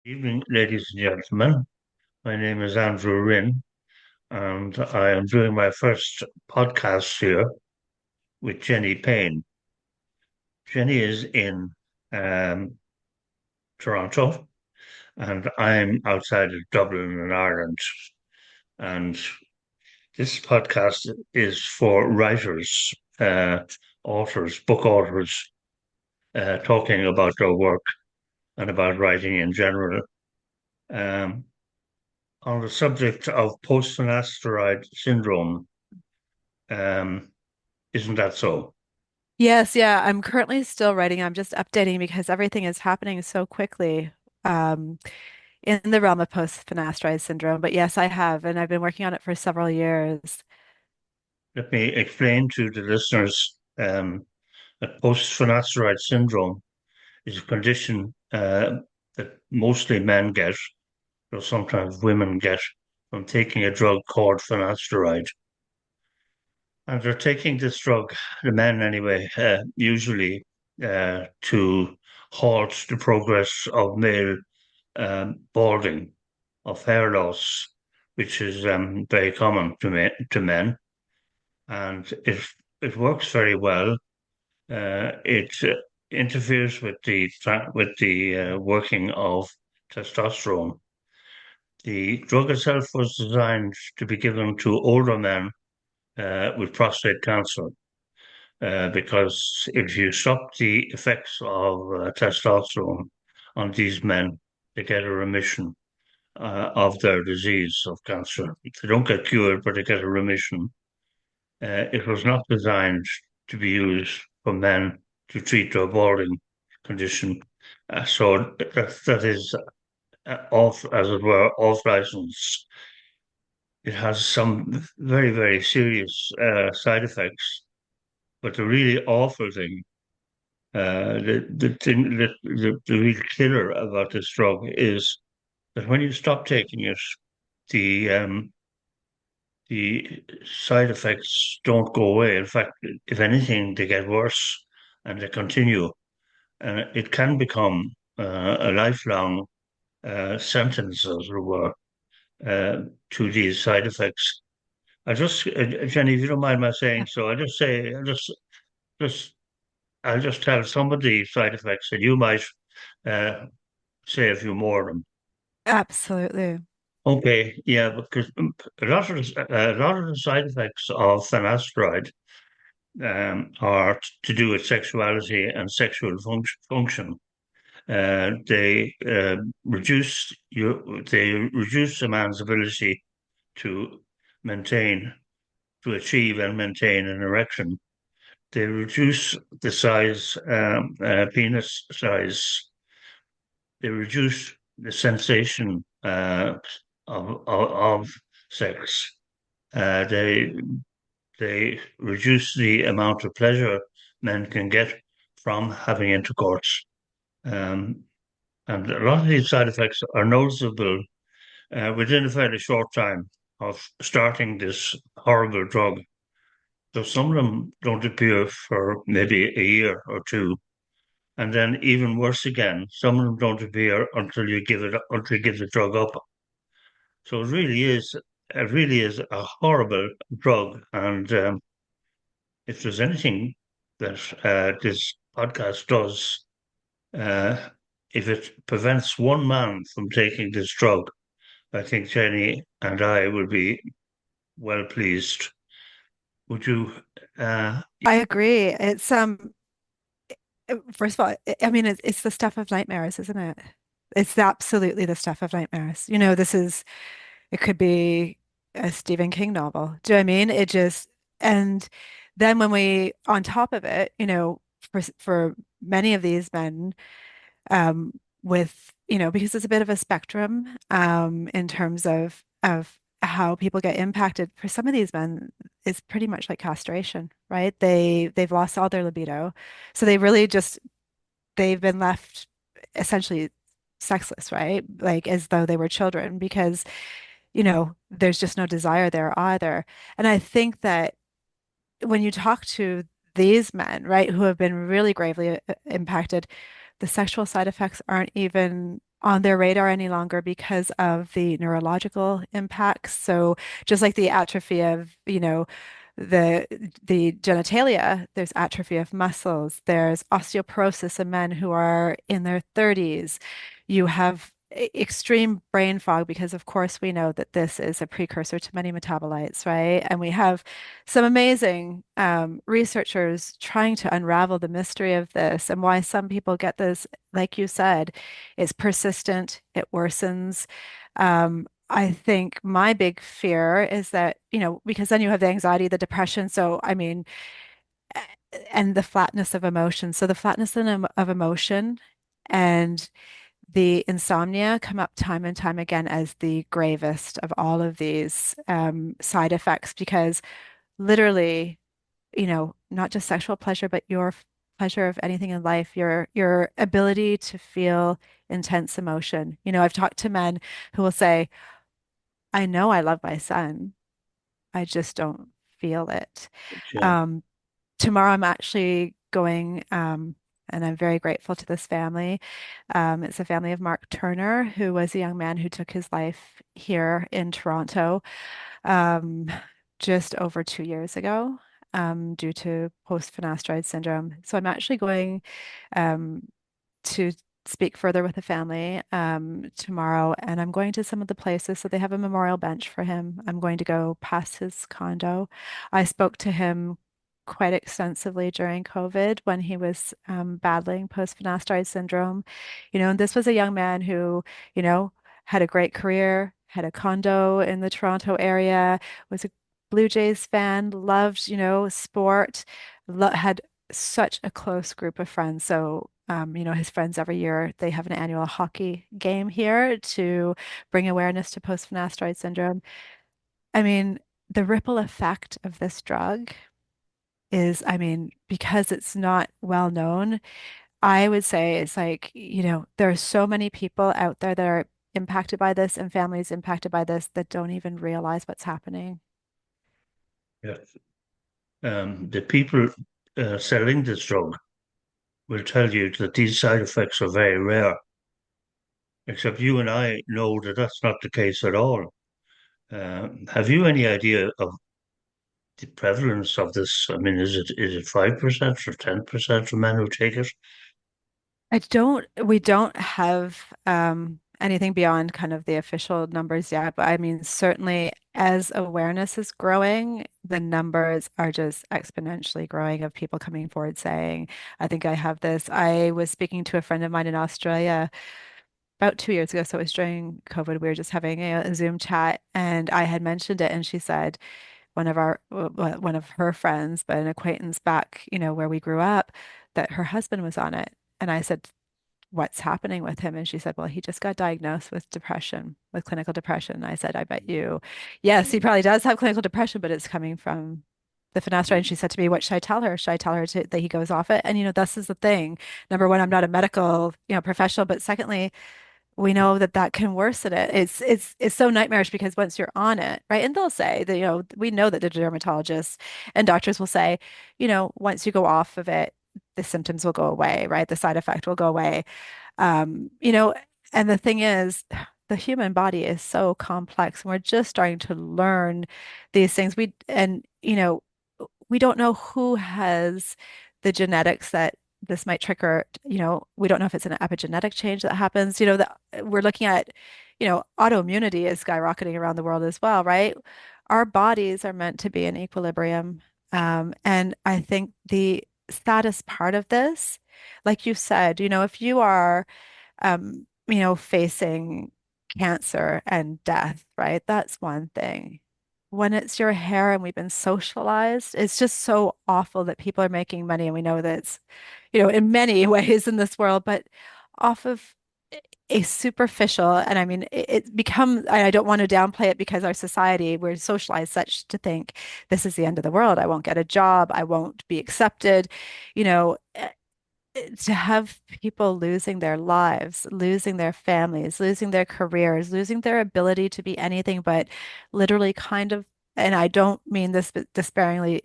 Evening, ladies and gentlemen. My name is Andrew Rynne, and I am doing my first podcast here with Jenny Payne. Jenny is in um, Toronto, and I'm outside of Dublin in Ireland. And this podcast is for writers, authors, book authors, talking about their work and about writing in general. Um, on the subject of post-finasteride syndrome. Um, isn't that so? Yes, yeah, I'm currently still writing. I'm just updating because everything is happening so quickly um, in the realm of post-finasteride syndrome. But yes, I have, and I've been working on it for several years. Let me explain to the listeners that post-finasteride syndrome is a condition that mostly men get, or sometimes women get, from taking a drug called finasteride. And they're taking this drug, the men anyway, usually to halt the progress of male balding, of hair loss, which is very common to men, and it works very well. It interferes with the working of testosterone. The drug itself was designed to be given to older men with prostate cancer, because if you stop the effects of testosterone on these men, they get a remission of their disease of cancer. They don't get cured, but they get a remission. It was not designed to be used for men to treat their balding condition. So that is off, as it were, off license. It has some very, very serious side effects. But the really awful thing, the thing that the real killer about this drug is that when you stop taking it, the um, the side effects don't go away. In fact, if anything, they get worse and they continue. And it can become a lifelong sentence, as it were, to these side effects. Jenny, if you don't mind my saying so, just, I'll just tell some of the side effects, and you might uh, say a few more of them. Absolutely. Okay, yeah, because a lot of the side effects of finasteride are to do with sexuality and sexual function. They reduce a man's ability to maintain, to achieve and maintain an erection. They reduce the size, penis size. They reduce the sensation of sex. They reduce the amount of pleasure men can get from having intercourse. Um, and a lot of these side effects are noticeable within a fairly short time of starting this horrible drug. So some of them don't appear for maybe a year or two. And then even worse again, some of them don't appear until you give the drug up. So it really is a horrible drug. And if there's anything that this podcast does, uh, if it prevents one man from taking this drug, I think Jenny and I will be well pleased. Would you? Uh, I agree. First of all, I mean, it's the stuff of nightmares, isn't it? It's absolutely the stuff of nightmares. It could be a Stephen King novel. Do you know what I mean? And then on top of it, for many of these men, because it's a bit of a spectrum, in terms of how people get impacted. For some of these men, it's pretty much like castration, right? They've lost all their libido. So they've been left essentially sexless, right? Like as though they were children because there's just no desire there either. And I think that when you talk to these men, right, who have been really gravely impacted, the sexual side effects aren't even on their radar any longer because of the neurological impacts. So just like the atrophy of, the genitalia, there's atrophy of muscles, there's osteoporosis in men who are in their 30s. You have extreme brain fog because of course we know that this is a precursor to many metabolites, right? And we have some amazing researchers trying to unravel the mystery of this and why some people get this, like you said, it's persistent, it worsens. I think my big fear is that, because then you have the anxiety, the depression. So, I mean, and the flatness of emotion. So, the flatness of emotion and the insomnia come up time and time again as the gravest of all of these side effects because literally, not just sexual pleasure, but your pleasure of anything in life, your ability to feel intense emotion. I've talked to men who will say, I know I love my son. I just don't feel it. Yeah, Um, Tomorrow I'm actually going, and I'm very grateful to this family. It's a family of Mark Turner, who was a young man who took his life here in Toronto um, just over 2 years ago due to post-finasteride syndrome. So I'm actually going um, to speak further with the family tomorrow, and I'm going to some of the places. So they have a memorial bench for him. I'm going to go past his condo. I spoke to him quite extensively during COVID when he was battling post-finasteride syndrome. And this was a young man who, you know, had a great career, had a condo in the Toronto area, was a Blue Jays fan, loved, sport, lo had such a close group of friends. So, his friends every year, they have an annual hockey game here to bring awareness to post-finasteride syndrome. I mean, the ripple effect of this drug is, I mean, because it's not well known, I would say it's like, there are so many people out there that are impacted by this and families impacted by this that don't even realize what's happening. yeah. The people selling this drug will tell you that these side effects are very rare, except you and I know that that's not the case at all. Have you any idea of the prevalence of this? I mean, is it 5% or 10% of men who take it? We don't have anything beyond kind of the official numbers yet, but I mean, certainly as awareness is growing, the numbers are just exponentially growing of people coming forward saying, I think I have this. I was speaking to a friend of mine in Australia about 2 years ago, so it was during COVID. We were just having a Zoom chat, and I had mentioned it, and she said one of her friends, but an acquaintance back, where we grew up, that her husband was on it. And I said, what's happening with him? And she said, well, he just got diagnosed with depression, with clinical depression. And I said, I bet you, yes, he probably does have clinical depression, but it's coming from the finasteride. And she said to me, what should I tell her? Should I tell her that he goes off it? And, this is the thing. Number one, I'm not a medical, professional, but secondly, we know that that can worsen it. It's so nightmarish because once you're on it, right? And they'll say that, we know that the dermatologists and doctors will say, once you go off of it, the symptoms will go away, right? The side effect will go away. Um, you know, and the thing is, the human body is so complex, and we're just starting to learn these things. We don't know who has the genetics that this might trigger. We don't know if it's an epigenetic change that happens. That we're looking at, autoimmunity is skyrocketing around the world as well, right? Our bodies are meant to be in equilibrium. And I think the saddest part of this, like you said, if you are facing cancer and death, right? That's one thing. When it's your hair and we've been socialized, it's just so awful that people are making money. And we know that it's, in many ways in this world, but off of a superficial, and I mean, it becomes, I don't want to downplay it because our society, we're socialized such to think this is the end of the world. I won't get a job. I won't be accepted. You know, to have people losing their lives, losing their families, losing their careers, losing their ability to be anything but literally kind of, and I don't mean this to disparage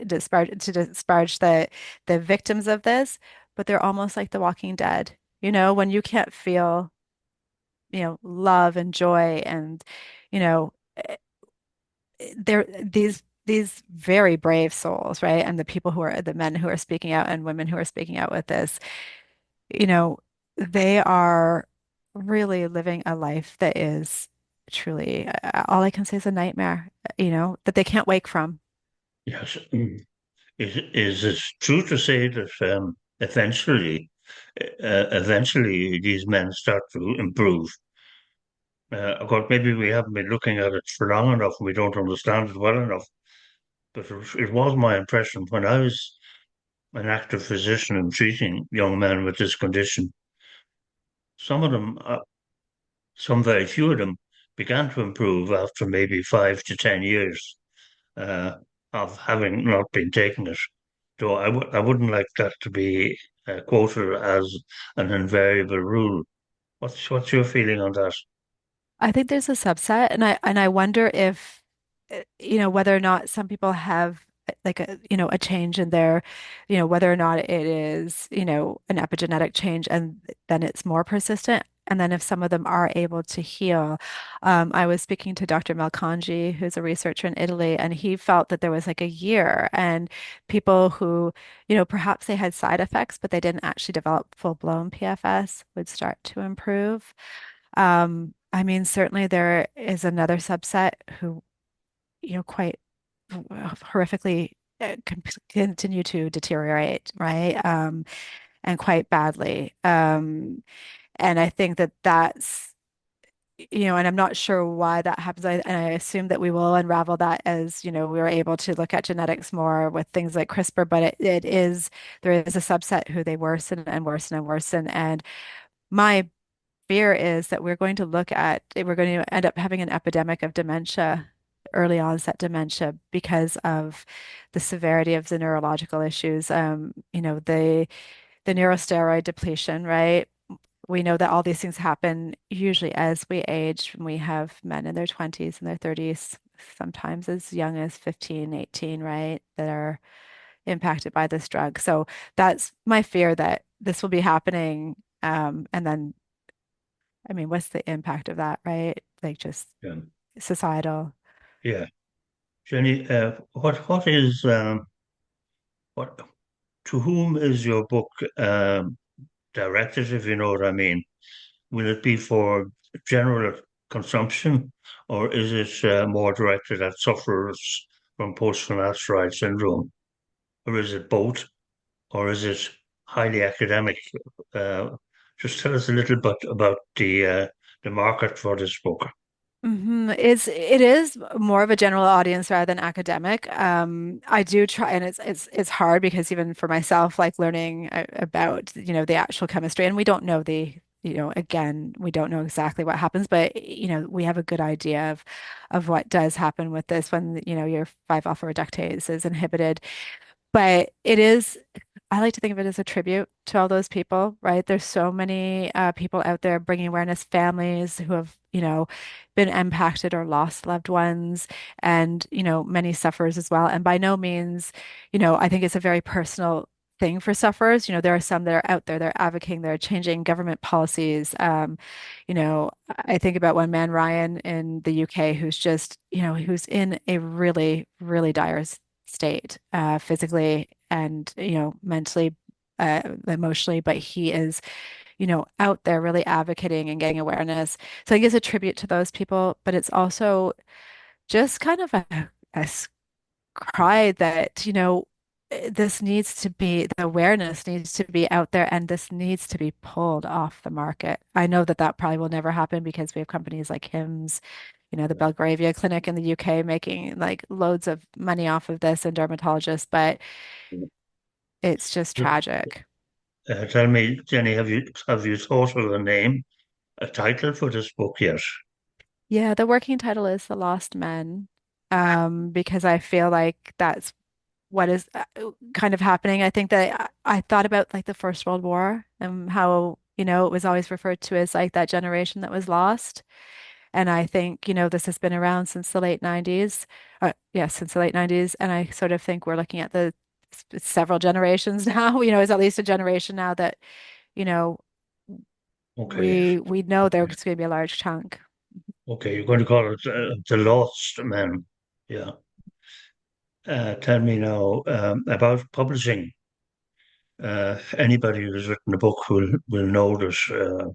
the victims of this, but they're almost like the Walking Dead. When you can't feel, love and joy and, you know, they're these very brave souls, right? And the men who are speaking out and women who are speaking out with this, you know, they are really living a life that is truly, all I can say is a nightmare, that they can't wake from. Yes. Is it true to say that eventually these men start to improve? Of course, maybe we haven't been looking at it for long enough and we don't understand it well enough. But it was my impression when I was an active physician and treating young men with this condition. Some of them, some very few of them, began to improve after maybe 5 to 10 years uh, of having not been taking it. So I wouldn't like that to be quoted as an invariable rule. What's your feeling on that? I think there's a subset, and I wonder if, whether or not some people have like a change in their, whether or not it is, an epigenetic change, and then it's more persistent. And then if some of them are able to heal, I was speaking to Dr. Malkanji, who's a researcher in Italy, and he felt that there was like a year, and people who, perhaps they had side effects, but they didn't actually develop full-blown PFS would start to improve. I mean, certainly there is another subset who, quite horrifically continue to deteriorate, right? And quite badly. And I think that that's, and I'm not sure why that happens. And I assume that we will unravel that as, we're able to look at genetics more with things like CRISPR, but there is a subset who they worsen and worsen and worsen. And my fear is that we're going to end up having an epidemic of dementia, early onset dementia, because of the severity of the neurological issues. The neurosteroid depletion, right? We know that all these things happen usually as we age, when we have men in their 20s and their 30s, sometimes as young as 15, 18, right? That are impacted by this drug. So that's my fear, that this will be happening. And then I mean, what's the impact of that, right? Like just Yeah, societal. yeah. Jenny, what to whom is your book directed, if you know what I mean? Will it be for general consumption, or is it more directed at sufferers from post-finasteride syndrome, or is it both, or is it highly academic? Uh, just tell us a little bit about the market for this book. It is more of a general audience rather than academic. I do try, and it's hard because even for myself, like learning about, the actual chemistry, and we don't know again, we don't know exactly what happens, but we have a good idea of what does happen with this when, your 5-alpha reductase is inhibited. But I like to think of it as a tribute to all those people, right? There's so many people out there bringing awareness, families who have, been impacted or lost loved ones, and, many sufferers as well. And by no means, I think it's a very personal thing for sufferers. There are some that are out there, they're advocating, they're changing government policies. I think about one man, Ryan, in the UK, who's just, who's in a really, really dire state, physically and, mentally, emotionally, but he is, out there really advocating and getting awareness. So I think it's a tribute to those people, but it's also just kind of a cry that, the awareness needs to be out there, and this needs to be pulled off the market. I know that that probably will never happen because we have companies like Hims, the Belgravia Clinic in the UK making like loads of money off of this, and dermatologists, but it's just tragic. Tell me, Jenny, have you thought of a title for this book yet? Yeah, the working title is The Lost Men, because I feel like that's what is kind of happening. I think that I thought about like the First World War and how, it was always referred to as like that generation that was lost. And I think, this has been around since the late 90s. Yeah, since the late 90s. And I sort of think we're looking at several generations now, it's at least a generation now that, you know, Okay. We know there's going to be a large chunk. Okay. You're going to call it The Lost Men. Yeah. Tell me now about publishing. Anybody who's written a book will know that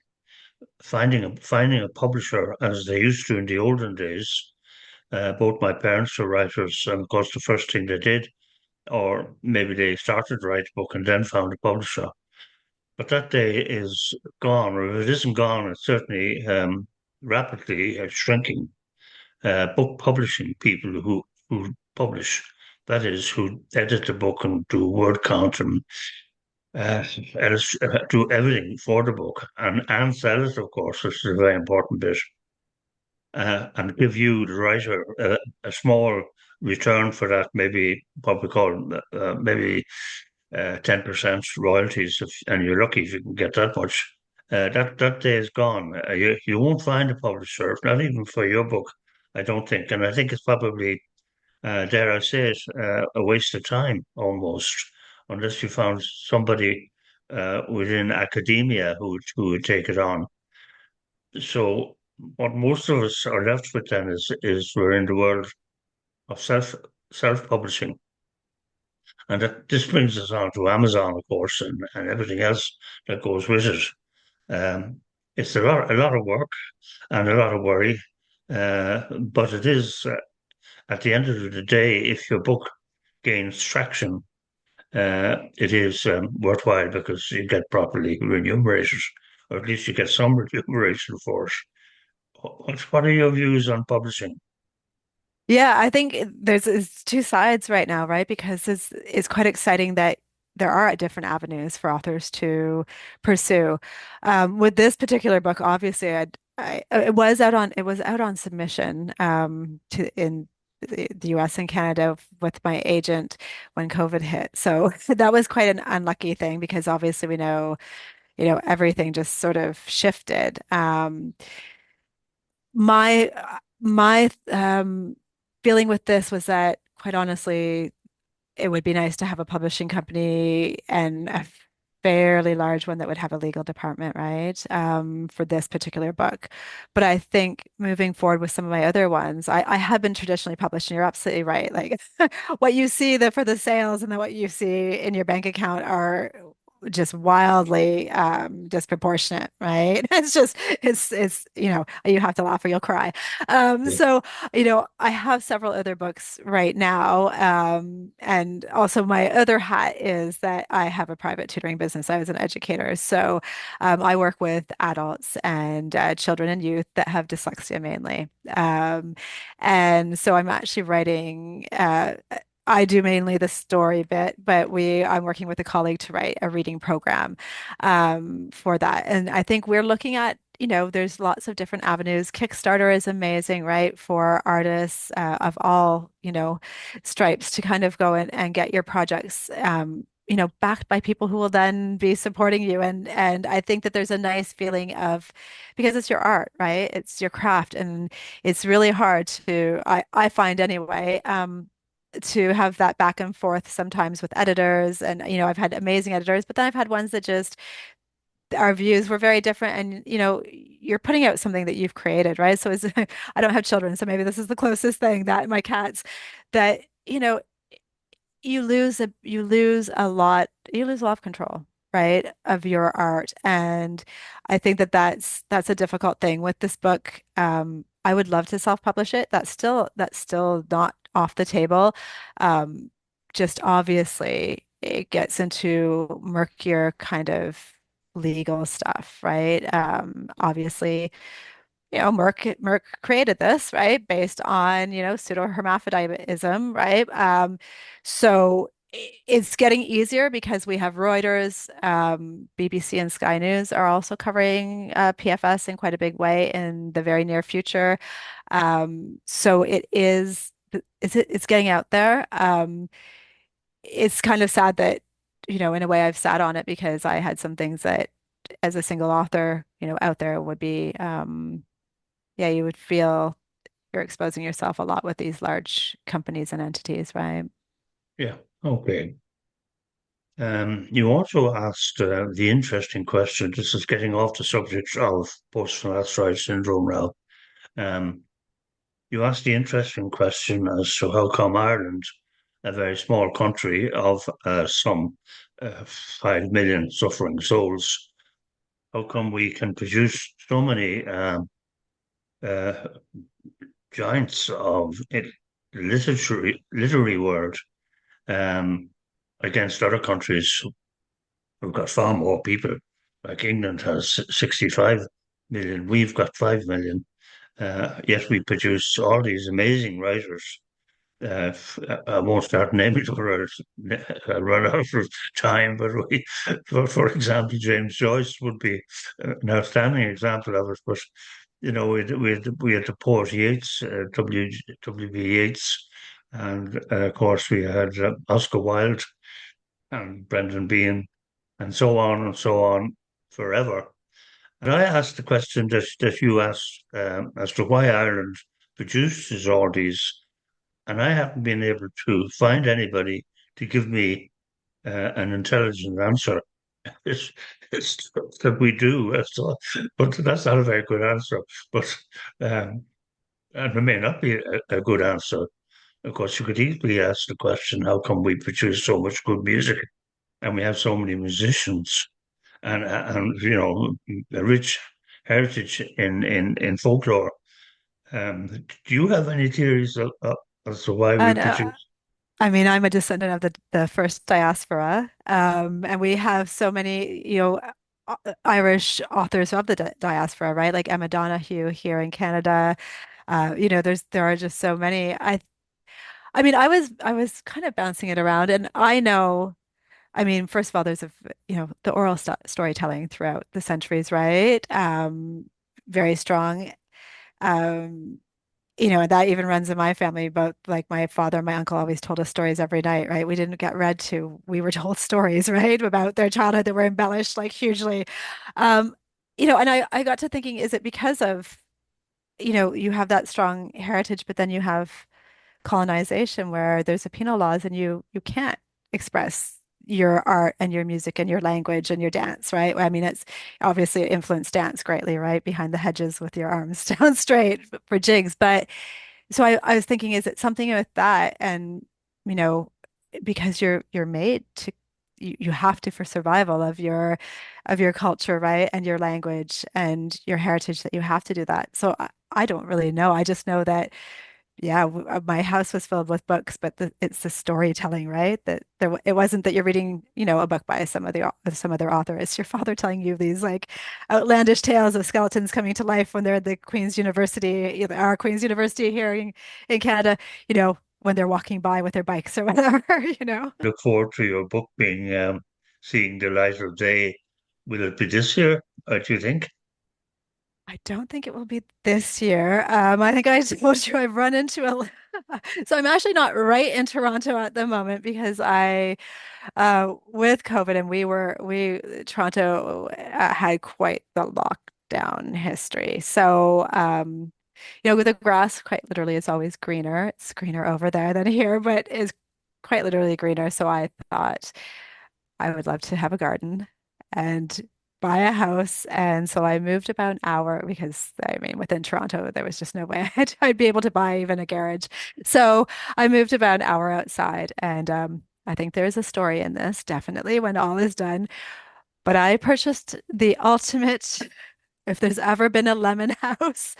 finding a publisher, as they used to in the olden days. Both my parents were writers, and of course, the first thing they did, or maybe they started to write a book and then found a publisher. But that day is gone, or if it isn't gone, it's certainly rapidly shrinking. Book publishing people who publish, that is, who edit the book and do word count and do everything for the book and sell it, of course, which is a very important bit, and give you, the writer, a small return for that, maybe what we call maybe 10% royalties, and you're lucky if you can get that much. That day is gone. You won't find a publisher, not even for your book, I don't think. And I think it's probably, dare I say it, a waste of time almost, unless you found somebody within academia who would take it on. So what most of us are left with then is we're in the world of self publishing, and this brings us on to Amazon, of course, and everything else that goes with it. Um, it's a lot of work and a lot of worry, but it is at the end of the day, if your book gains traction, it is worthwhile because you get properly remunerated, or at least you get some remuneration for it. What are your views on publishing? Yeah, I think there's it's two sides right now, right? Because it's quite exciting that there are different avenues for authors to pursue. With this particular book, obviously, it was out on submission to in the US and Canada with my agent when COVID hit. So that was quite an unlucky thing because obviously we know, everything just sort of shifted. My feeling with this was that, quite honestly, it would be nice to have a publishing company and a fairly large one that would have a legal department, right? For this particular book. But I think moving forward with some of my other ones, I have been traditionally published, and you're absolutely right. Like what you see for the sales and then what you see in your bank account are just wildly disproportionate, right? It's you have to laugh or you'll cry. Yeah. So I have several other books right now. And also my other hat is that I have a private tutoring business. I was an educator. So I work with adults and children and youth that have dyslexia mainly. And so I'm actually writing, I do mainly the story bit, but I'm working with a colleague to write a reading program for that. And I think we're looking at, there's lots of different avenues. Kickstarter is amazing, right, for artists of all, stripes to kind of go in and get your projects, backed by people who will then be supporting you. And I think that there's a nice feeling of, because it's your art, right? It's your craft, and it's really hard I find anyway. To have that back and forth sometimes with editors. And, I've had amazing editors, but then I've had ones that just, our views were very different. And, you're putting out something that you've created, right? So I don't have children, so maybe this is the closest thing that my cats, that, you lose a lot of control, right, of your art. And I think that that's a difficult thing with this book. I would love to self-publish it. That's still not off the table. Um, just obviously it gets into murkier kind of legal stuff, right? Obviously, Merck created this, right? Based on, pseudo-hermaphroditism, right? So it's getting easier because we have Reuters, BBC and Sky News are also covering PFS in quite a big way in the very near future. So it's getting out there. It's kind of sad that, in a way I've sat on it because I had some things that as a single author, out there would be, yeah, you would feel you're exposing yourself a lot with these large companies and entities, right? Yeah. Okay. You also asked the interesting question. This is getting off the subject of post-finasteride syndrome now. Um, you asked the interesting question as to how come Ireland, a very small country of some 5 million suffering souls, how come we can produce so many uh, giants of it, literary world um, against other countries who've got far more people. Like England has 65 million, we've got 5 million. Yet we produce all these amazing writers. I won't start naming them or I'll run out of time, but for example, James Joyce would be an outstanding example of it. But we had the poet Yeats, W. B. Yeats, and of course we had Oscar Wilde and Brendan Behan, and so on forever. And I asked the question that you asked as to why Ireland produces all these, and I haven't been able to find anybody to give me an intelligent answer. It's, it's that we do, but that's not a very good answer. But and it may not be a good answer. Of course, you could easily ask the question, how come we produce so much good music and we have so many musicians and a rich heritage in folklore? Do you have any theories as to why we And produce? I mean, I'm a descendant of the first diaspora, and we have so many, Irish authors of the diaspora, right? Like Emma Donoghue here in Canada. There are just so many. I mean, I was kind of bouncing it around, and I know. I mean, first of all, there's the oral storytelling throughout the centuries, right? Very strong. Um, and that even runs in my family. But like my father and my uncle always told us stories every night, right? We didn't get read to. We were told stories, right, about their childhood that were embellished like hugely. Um, and I got to thinking, is it because of, you have that strong heritage, but then you have colonization where there's a penal laws and you can't express your art and your music and your language and your dance, right? I mean, it's obviously it influenced dance greatly, right? Behind the hedges with your arms down straight for jigs. But so I was thinking, is it something with that? And, you know, because you're made to you have to for survival of your culture, right? And your language and your heritage that you have to do that. So I don't really know. I just know that yeah, my house was filled with books, but it's the storytelling, right? That it wasn't that you're reading, a book by some other author. It's your father telling you these like outlandish tales of skeletons coming to life when they're at the Queen's University, our Queen's University here in Canada, when they're walking by with their bikes or whatever. Look forward to your book being seeing the light of day. Will it be this year? Do you think? I don't think it will be this year. I think I told you I've run into a. So I'm actually not right in Toronto at the moment because with COVID and Toronto had quite the lockdown history. So, with the grass quite literally is always greener. It's greener over there than here, but is quite literally greener. So I thought I would love to have a garden and buy a house. And so I moved about an hour because I mean, within Toronto, there was just no way I'd be able to buy even a garage. So I moved about an hour outside. And I think there's a story in this, definitely, when all is done. But I purchased the ultimate, if there's ever been a lemon house.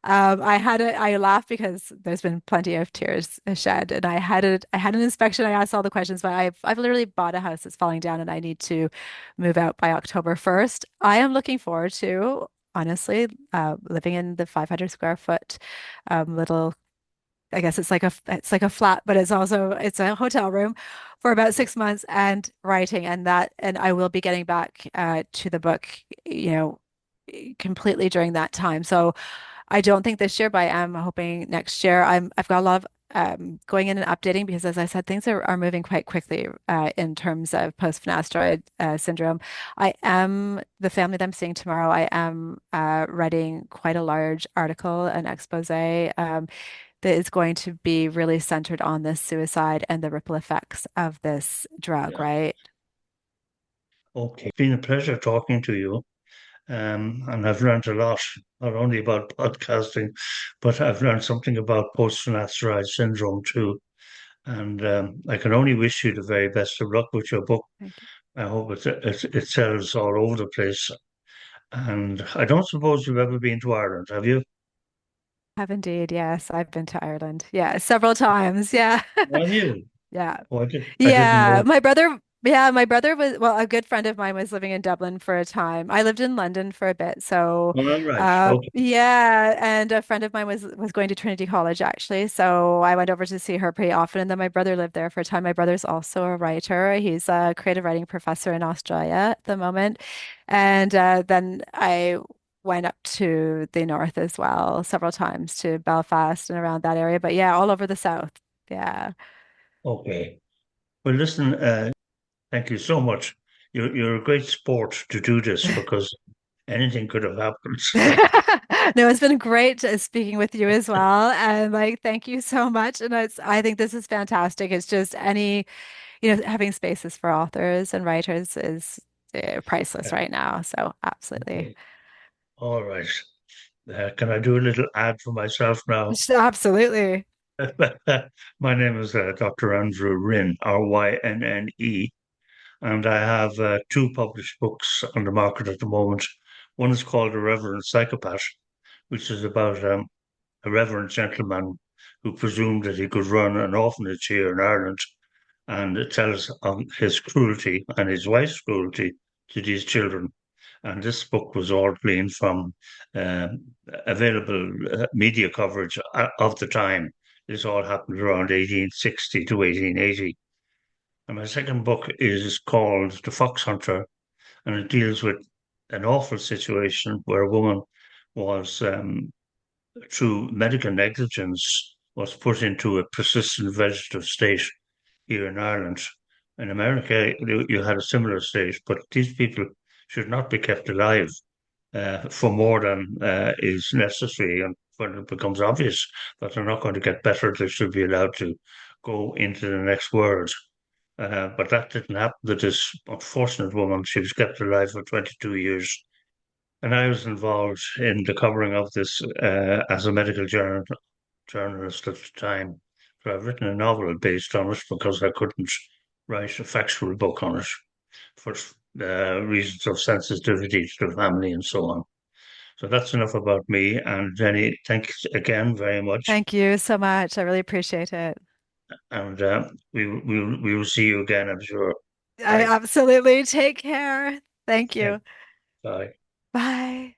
I laugh because there's been plenty of tears shed, and I had an inspection. I asked all the questions, but I've literally bought a house that's falling down, and I need to move out by October 1st. I am looking forward to, honestly, living in the 500 square foot little. I guess it's like a flat, but it's a hotel room for about 6 months and writing, and I will be getting back to the book, you know, completely during that time. So. I don't think this year, but I am hoping next year. I've got a lot of going in and updating because, as I said, things are moving quite quickly in terms of post-finasteride syndrome. The family that I'm seeing tomorrow. I am writing quite a large article, an expose that is going to be really centered on this suicide and the ripple effects of this drug, Yeah. right? Okay, it's been a pleasure talking to you. And I've learned a lot, not only about podcasting, but I've learned something about post-finasteride syndrome too. And I can only wish you the very best of luck with your book. Thank you. I hope it sells all over the place. And I don't suppose you've ever been to Ireland, have you? Have indeed. Yes, I've been to Ireland. Yeah, several times. Yeah. Have you? Yeah. Oh, I didn't Yeah, know. my brother was, well, a good friend of mine was living in Dublin for a time. I lived in London for a bit, so All right. Okay. yeah, and a friend of mine was going to Trinity College actually, so I went over to see her pretty often, and then my brother lived there for a time. My brother's also a writer. He's a creative writing professor in Australia at the moment, and then I went up to the north as well several times to Belfast and around that area, but yeah, all over the south. Yeah. Okay. Well, listen, thank you so much. You're a great sport to do this because anything could have happened. No, it's been great speaking with you as well. And like, thank you so much. And I think this is fantastic. It's just having spaces for authors and writers is priceless Yeah. right now. So absolutely. Okay. All right. Can I do a little ad for myself now? Absolutely. My name is Dr. Andrew Rynne, Rynne, and I have two published books on the market at the moment. One is called A Reverend Psychopath, which is about a reverend gentleman who presumed that he could run an orphanage here in Ireland, and it tells of his cruelty and his wife's cruelty to these children. And this book was all gleaned from uh, available media coverage of the time. This all happened around 1860 to 1880. And my second book is called The Fox Hunter, and it deals with an awful situation where a woman was, through medical negligence, was put into a persistent vegetative state here in Ireland. In America, you had a similar state, but these people should not be kept alive for more than is necessary. And when it becomes obvious that they're not going to get better, they should be allowed to go into the next world. But that didn't happen to this unfortunate woman. She was kept alive for 22 years. And I was involved in the covering of this as a medical journalist at the time. So I've written a novel based on it because I couldn't write a factual book on it for reasons of sensitivity to the family and so on. So that's enough about me. And Jenny, thanks again very much. Thank you so much. I really appreciate it. And we will see you again, I'm sure. I Bye. absolutely take care. Thank Yeah. you. Bye. Bye.